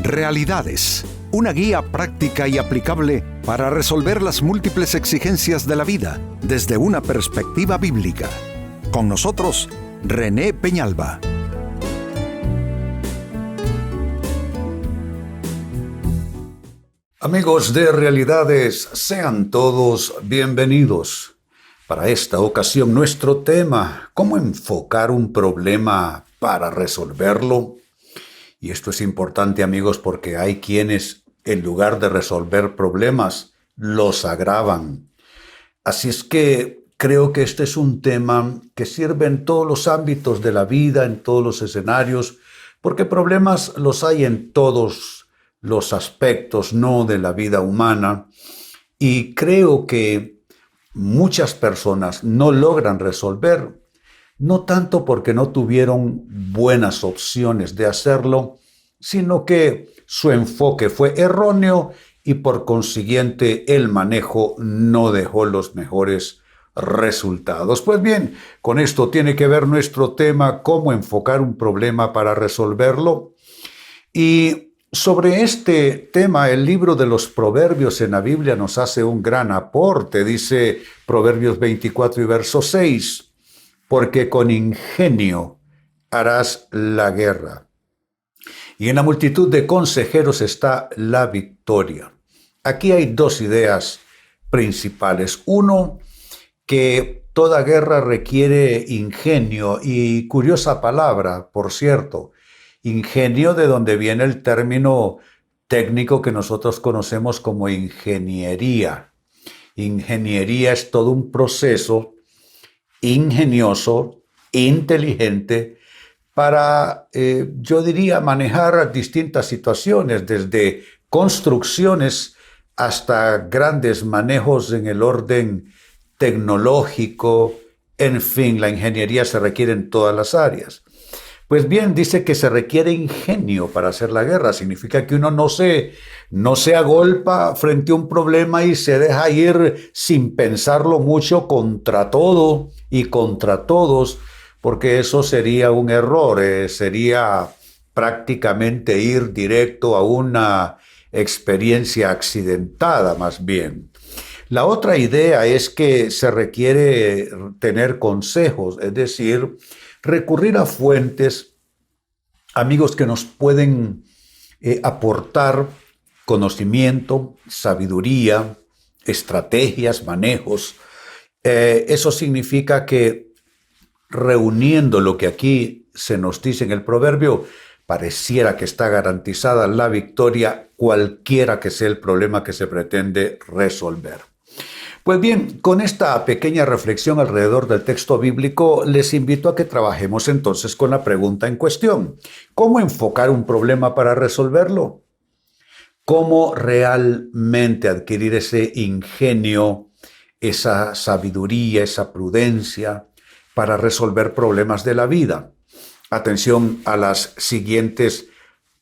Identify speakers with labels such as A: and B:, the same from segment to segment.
A: Realidades, una guía práctica y aplicable para resolver las múltiples exigencias de la vida desde una perspectiva bíblica. Con nosotros, René Peñalba.
B: Amigos de Realidades, sean todos bienvenidos. Para esta ocasión, nuestro tema: ¿cómo enfocar un problema para resolverlo? Y esto es importante, amigos, porque hay quienes, en lugar de resolver problemas, los agravan. Así es que creo que este es un tema que sirve en todos los ámbitos de la vida, en todos los escenarios, porque problemas los hay en todos los aspectos, ¿no?, de la vida humana. Y creo que muchas personas no logran resolver, no tanto porque no tuvieron buenas opciones de hacerlo, sino que su enfoque fue erróneo y por consiguiente el manejo no dejó los mejores resultados. Pues bien, con esto tiene que ver nuestro tema: cómo enfocar un problema para resolverlo. Y sobre este tema, el libro de los Proverbios en la Biblia nos hace un gran aporte. Dice Proverbios 24 y verso 6, porque con ingenio harás la guerra, y en la multitud de consejeros está la victoria. Aquí hay dos ideas principales. Uno, que toda guerra requiere ingenio, y curiosa palabra, por cierto, ingenio, de donde viene el término técnico que nosotros conocemos como ingeniería. Ingeniería es todo un proceso ingenioso, inteligente, para, yo diría, manejar distintas situaciones, desde construcciones hasta grandes manejos en el orden tecnológico. En fin, la ingeniería se requiere en todas las áreas. Pues bien, dice que se requiere ingenio para hacer la guerra. Significa que uno no se agolpa frente a un problema y se deja ir sin pensarlo mucho contra todo y contra todos, porque eso sería un error. Sería prácticamente ir directo a una experiencia accidentada, más bien. La otra idea es que se requiere tener consejos, es decir, recurrir a fuentes, amigos, que nos pueden aportar conocimiento, sabiduría, estrategias, manejos. Eso significa que, reuniendo lo que aquí se nos dice en el proverbio, pareciera que está garantizada la victoria, cualquiera que sea el problema que se pretende resolver. Pues bien, con esta pequeña reflexión alrededor del texto bíblico, les invito a que trabajemos entonces con la pregunta en cuestión: ¿cómo enfocar un problema para resolverlo? ¿Cómo realmente adquirir ese ingenio, esa sabiduría, esa prudencia para resolver problemas de la vida? Atención a las siguientes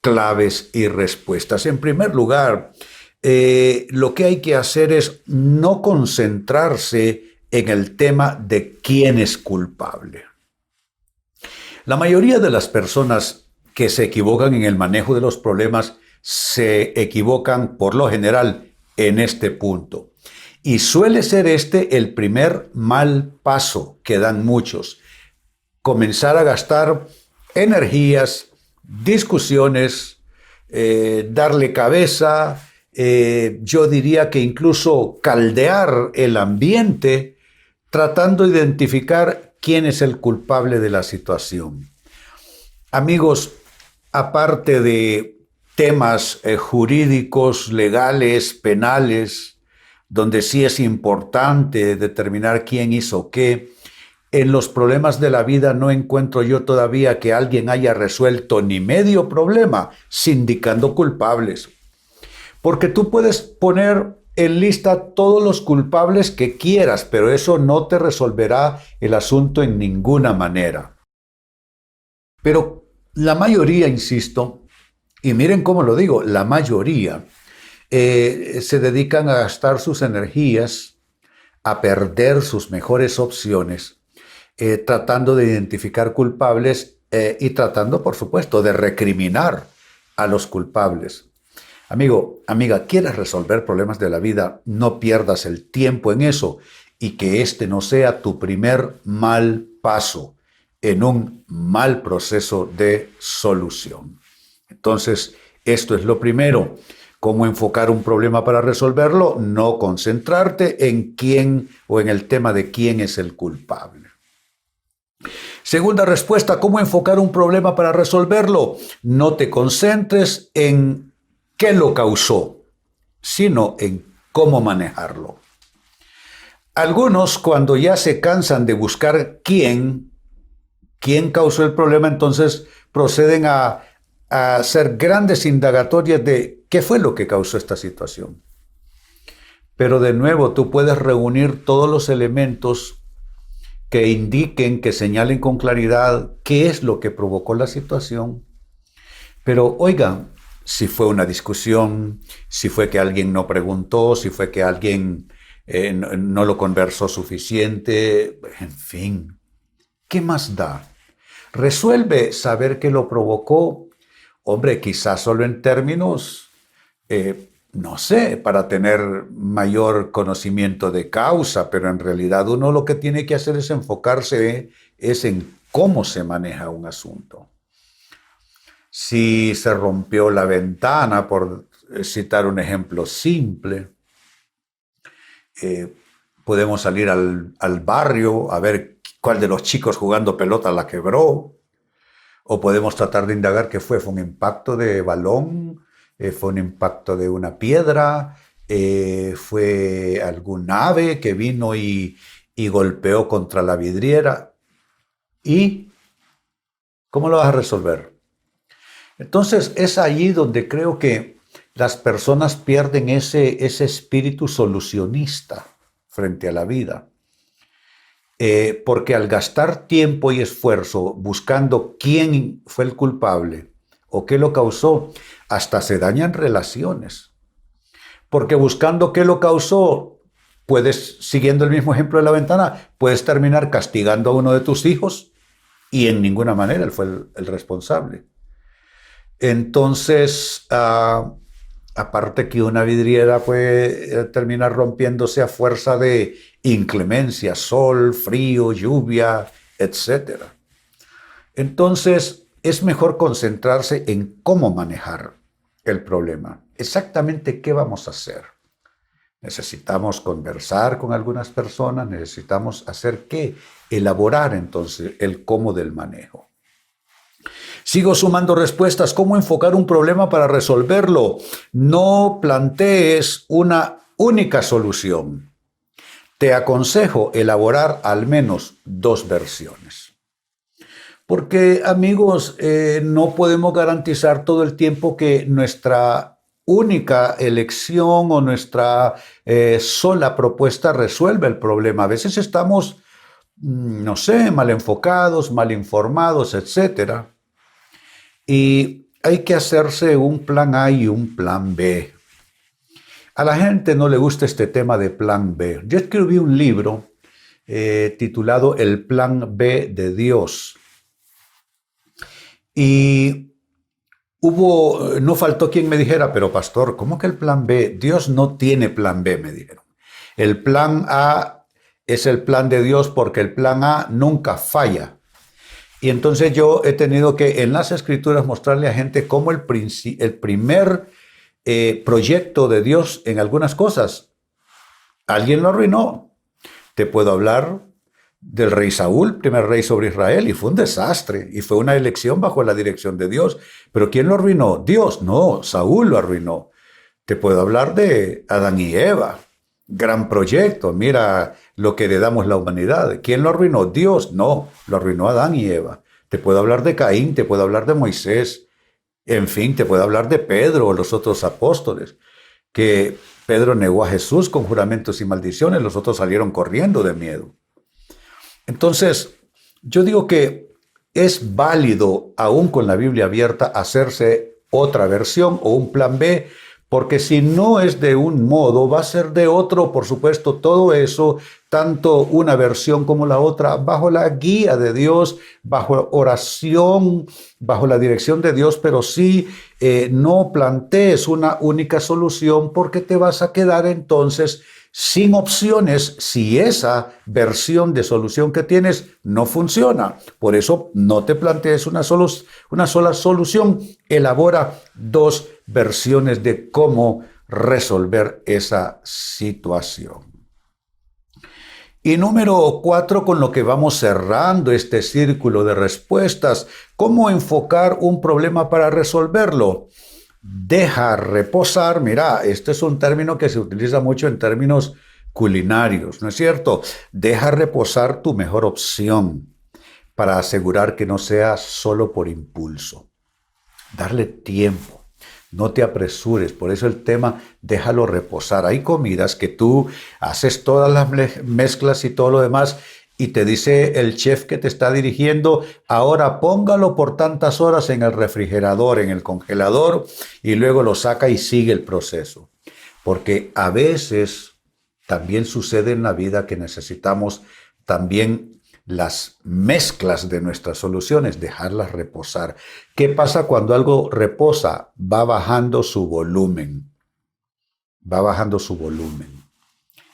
B: claves y respuestas. En primer lugar, lo que hay que hacer es no concentrarse en el tema de quién es culpable. La mayoría de las personas que se equivocan en el manejo de los problemas se equivocan por lo general en este punto. Y suele ser este el primer mal paso que dan muchos: comenzar a gastar energías, discusiones, darle cabeza, yo diría que incluso caldear el ambiente, tratando de identificar quién es el culpable de la situación. Amigos, aparte de temas jurídicos, legales, penales, donde sí es importante determinar quién hizo qué, en los problemas de la vida no encuentro yo todavía que alguien haya resuelto ni medio problema sindicando culpables. Porque tú puedes poner en lista todos los culpables que quieras, pero eso no te resolverá el asunto en ninguna manera. Pero la mayoría, insisto, y miren cómo lo digo, la mayoría se dedican a gastar sus energías, a perder sus mejores opciones, tratando de identificar culpables y tratando, por supuesto, de recriminar a los culpables. Amigo, amiga, ¿quieres resolver problemas de la vida? No pierdas el tiempo en eso y que este no sea tu primer mal paso en un mal proceso de solución. Entonces, esto es lo primero. ¿Cómo enfocar un problema para resolverlo? No concentrarte en quién o en el tema de quién es el culpable. Segunda respuesta, ¿cómo enfocar un problema para resolverlo? No te concentres en qué lo causó, sino en cómo manejarlo. Algunos, cuando ya se cansan de buscar quién causó el problema, entonces proceden a hacer grandes indagatorias de qué fue lo que causó esta situación. Pero de nuevo, tú puedes reunir todos los elementos que indiquen, que señalen con claridad qué es lo que provocó la situación. Pero oigan, si fue una discusión, si fue que alguien no preguntó, si fue que alguien no lo conversó suficiente, en fin, ¿qué más da? Resuelve saber qué lo provocó. Hombre, quizás solo en términos, no sé, para tener mayor conocimiento de causa, pero en realidad uno lo que tiene que hacer es enfocarse en cómo se maneja un asunto. Si se rompió la ventana, por citar un ejemplo simple, podemos salir al barrio a ver cuál de los chicos jugando pelota la quebró, o podemos tratar de indagar qué fue. ¿Fue un impacto de balón? ¿Fue un impacto de una piedra? ¿Fue algún ave que vino y golpeó contra la vidriera? ¿Y cómo lo vas a resolver? Entonces es allí donde creo que las personas pierden ese espíritu solucionista frente a la vida. Porque al gastar tiempo y esfuerzo buscando quién fue el culpable o qué lo causó, hasta se dañan relaciones. Porque buscando qué lo causó, siguiendo el mismo ejemplo de la ventana, puedes terminar castigando a uno de tus hijos y en ninguna manera él fue el responsable. Entonces, aparte que una vidriera puede terminar rompiéndose a fuerza de inclemencia, sol, frío, lluvia, etc. Entonces, es mejor concentrarse en cómo manejar el problema. Exactamente qué vamos a hacer. Necesitamos conversar con algunas personas, necesitamos hacer qué, elaborar entonces el cómo del manejo. Sigo sumando respuestas. ¿Cómo enfocar un problema para resolverlo? No plantees una única solución. Te aconsejo elaborar al menos 2 versiones. Porque, amigos, no podemos garantizar todo el tiempo que nuestra única elección o nuestra sola propuesta resuelve el problema. A veces estamos, no sé, mal enfocados, mal informados, etc. Y hay que hacerse un plan A y un plan B. A la gente no le gusta este tema de plan B. Yo escribí un libro titulado El Plan B de Dios. Y no faltó quien me dijera, pero pastor, ¿cómo que el plan B? Dios no tiene plan B, me dijeron. El plan A es el plan de Dios porque el plan A nunca falla. Y entonces yo he tenido que en las escrituras mostrarle a gente cómo el primer proyecto de Dios en algunas cosas, alguien lo arruinó. Te puedo hablar del rey Saúl, primer rey sobre Israel, y fue un desastre, y fue una elección bajo la dirección de Dios. ¿Pero quién lo arruinó? Dios, no, Saúl lo arruinó. Te puedo hablar de Adán y Eva, gran proyecto, mira lo que heredamos la humanidad. ¿Quién lo arruinó? Dios, no, lo arruinó Adán y Eva. Te puedo hablar de Caín, te puedo hablar de Moisés, en fin, te puedo hablar de Pedro o los otros apóstoles, que Pedro negó a Jesús con juramentos y maldiciones, los otros salieron corriendo de miedo. Entonces, yo digo que es válido, aún con la Biblia abierta, hacerse otra versión o un plan B, porque si no es de un modo, va a ser de otro, por supuesto. Todo eso tanto una versión como la otra, bajo la guía de Dios, bajo oración, bajo la dirección de Dios, pero sí no plantees una única solución porque te vas a quedar entonces sin opciones si esa versión de solución que tienes no funciona. Por eso no te plantees una sola solución, elabora 2 versiones de cómo resolver esa situación. Y número 4, con lo que vamos cerrando este círculo de respuestas, ¿cómo enfocar un problema para resolverlo? Deja reposar. Mira, este es un término que se utiliza mucho en términos culinarios, ¿no es cierto? Deja reposar tu mejor opción para asegurar que no sea solo por impulso. Darle tiempo. No te apresures, por eso el tema, déjalo reposar. Hay comidas que tú haces todas las mezclas y todo lo demás y te dice el chef que te está dirigiendo, ahora póngalo por tantas horas en el refrigerador, en el congelador, y luego lo saca y sigue el proceso. Porque a veces también sucede en la vida que necesitamos también las mezclas de nuestras soluciones, dejarlas reposar. ¿Qué pasa cuando algo reposa? Va bajando su volumen. Va bajando su volumen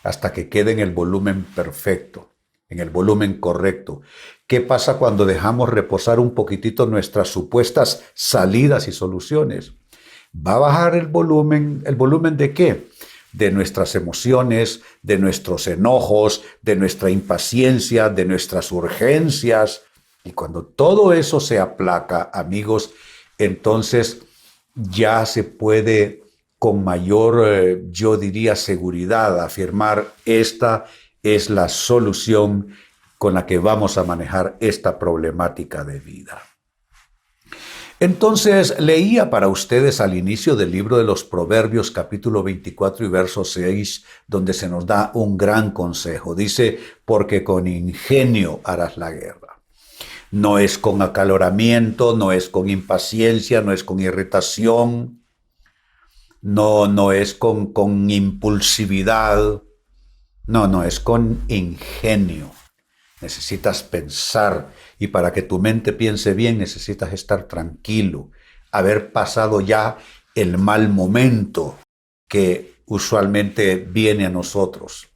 B: hasta que quede en el volumen perfecto, en el volumen correcto. ¿Qué pasa cuando dejamos reposar un poquitito nuestras supuestas salidas y soluciones? Va a bajar el volumen. ¿El volumen de qué? De nuestras emociones, de nuestros enojos, de nuestra impaciencia, de nuestras urgencias. Y cuando todo eso se aplaca, amigos, entonces ya se puede con mayor, yo diría, seguridad afirmar esta es la solución con la que vamos a manejar esta problemática de vida. Entonces, leía para ustedes al inicio del libro de los Proverbios, capítulo 24 y verso 6, donde se nos da un gran consejo. Dice, porque con ingenio harás la guerra. No es con acaloramiento, no es con impaciencia, no es con irritación, no es con impulsividad, no, es con ingenio. Necesitas pensar, y para que tu mente piense bien necesitas estar tranquilo, haber pasado ya el mal momento que usualmente viene a nosotros.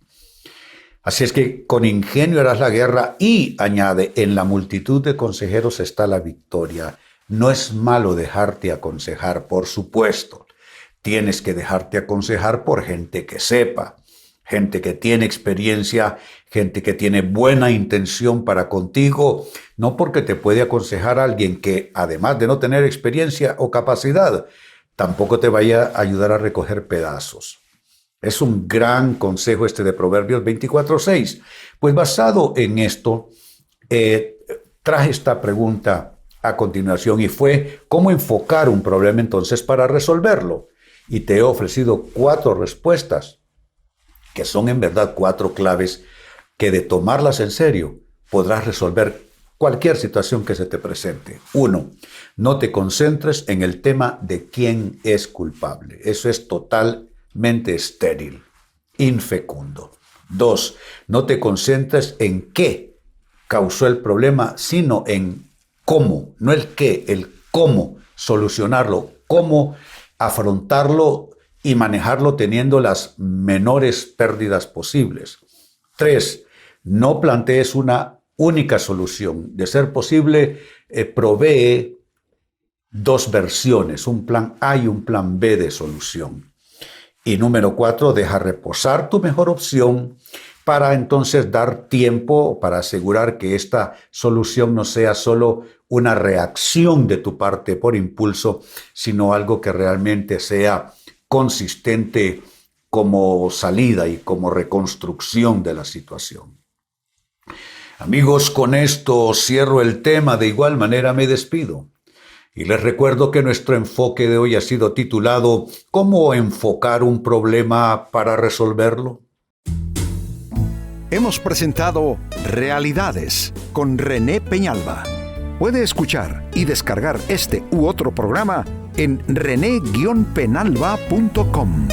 B: Así es que con ingenio harás la guerra y, añade, en la multitud de consejeros está la victoria. No es malo dejarte aconsejar, por supuesto. Tienes que dejarte aconsejar por gente que sepa, gente que tiene experiencia, gente que tiene buena intención para contigo, no porque te puede aconsejar a alguien que, además de no tener experiencia o capacidad, tampoco te vaya a ayudar a recoger pedazos. Es un gran consejo este de Proverbios 24:6. Pues basado en esto, traje esta pregunta a continuación y fue, ¿cómo enfocar un problema entonces para resolverlo? Y te he ofrecido 4 respuestas, que son en verdad 4 claves que de tomarlas en serio podrás resolver cualquier situación que se te presente. 1. No te concentres en el tema de quién es culpable. Eso es totalmente estéril, infecundo. 2. No te concentres en qué causó el problema, sino en cómo, no el qué, el cómo solucionarlo, cómo afrontarlo y manejarlo teniendo las menores pérdidas posibles. 3. No plantees una única solución. De ser posible, provee 2 versiones, un plan A y un plan B de solución. Y número 4, deja reposar tu mejor opción para entonces dar tiempo para asegurar que esta solución no sea solo una reacción de tu parte por impulso, sino algo que realmente sea consistente como salida y como reconstrucción de la situación. Amigos, con esto cierro el tema, de igual manera me despido. Y les recuerdo que nuestro enfoque de hoy ha sido titulado ¿Cómo enfocar un problema para resolverlo?
A: Hemos presentado Realidades con René Peñalba. Puede escuchar y descargar este u otro programa en rene-penalba.com.